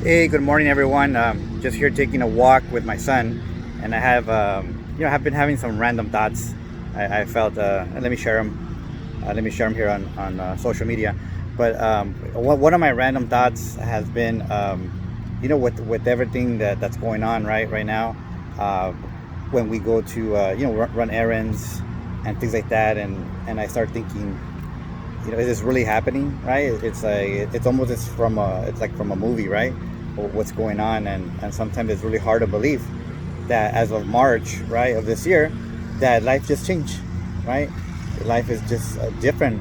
Hey, good morning, everyone. Just here taking a walk with my son, and I have, have been having some random thoughts. I felt, let me share them. Let me share them here on social media. But one of my random thoughts has been, with everything that's going on right now, uh, when we go to run errands and things like that, and I start thinking, is this really happening, right? It's like it's almost it's like from a movie, right? What's going on, and sometimes it's really hard to believe that as of March, right, of this year, that life just changed, right? Life is just different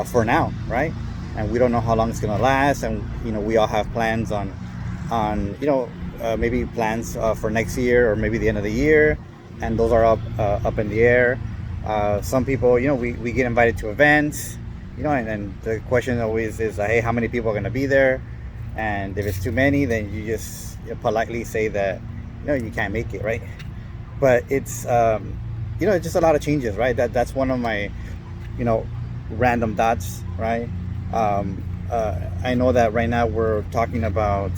for now, right? And we don't know how long it's gonna last, and we all have plans on maybe plans for next year or maybe the end of the year, and those are up in the air. Some people, we get invited to events, and the question always is, hey, how many people are going to be there? And if it's too many, then you just politely say that you can't make it, right? But it's just a lot of changes, right? That's one of my you know random thoughts, right? I know that right now we're talking about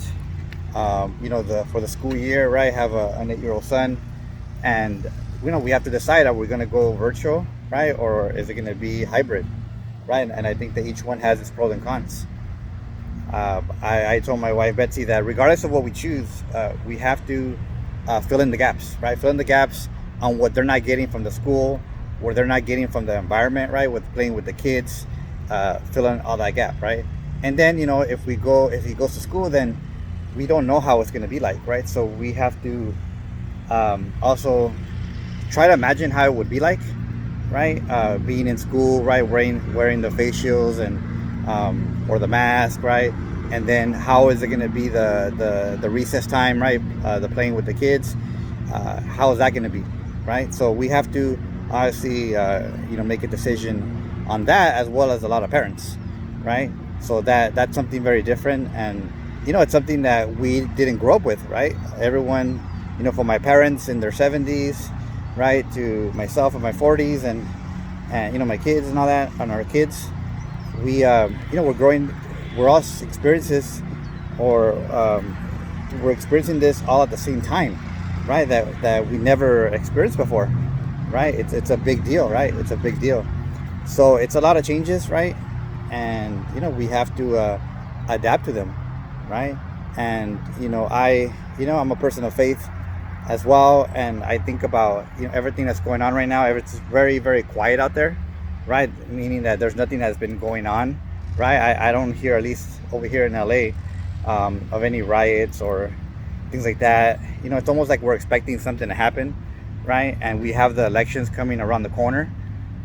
the for the school year, right? I have an 8-year-old son, and we have to decide, are we going to go virtual, right, or is it going to be hybrid, right? And I think that each one has its pros and cons. I told my wife Betsy that regardless of what we choose, we have to fill in the gaps, right? Fill in the gaps on what they're not getting from the school, what they're not getting from the environment, right? With playing with the kids, fill in all that gap, right? And then if he goes to school, then we don't know how it's going to be like, right? So we have to also try to imagine how it would be like, right? Being in school, right? Wearing the face shields and or the mask, right? And then how is it going to be the recess time, right? The playing with the kids, how is that going to be, right? So we have to obviously make a decision on that, as well as a lot of parents, right? So that's something very different, and it's something that we didn't grow up with, right? Everyone, from my parents in their 70s, right, to myself in my 40s, and my kids and all that, and our kids, we're growing, we're all experiences, or we're experiencing this all at the same time, right? That we never experienced before, right? It's a big deal, right? It's a big deal. So it's a lot of changes, right? And we have to adapt to them, right? And I'm a person of faith as well, and I think about everything that's going on right now. It's very, very quiet out there, right? Meaning that there's nothing that's been going on, right? I don't hear, at least over here in LA, of any riots or things like that. It's almost like we're expecting something to happen, right? And we have the elections coming around the corner,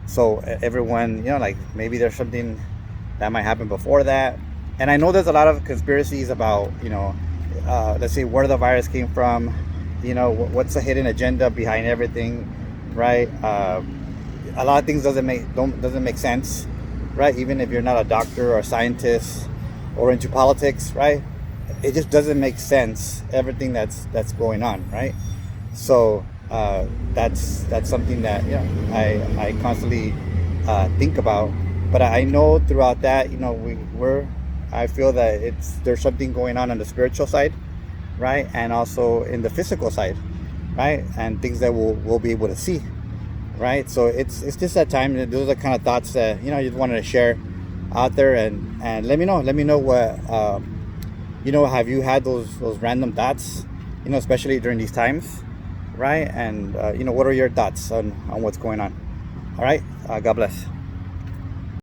so everyone, like, maybe there's something that might happen before that. And I know there's a lot of conspiracies about, let's say, where the virus came from, what's the hidden agenda behind everything, right? A lot of things doesn't make sense, right? Even if you're not a doctor or a scientist or into politics, right? It just doesn't make sense, everything that's going on, right? So that's something that I constantly think about. But I know throughout that, I feel that there's something going on the spiritual side, right, and also in the physical side, right, and things that we'll be able to see, right. So it's just that time. Those are the kind of thoughts that I just wanted to share out there, and let me know what have you had those random thoughts, especially during these times, right? And what are your thoughts on what's going on? All right, God bless.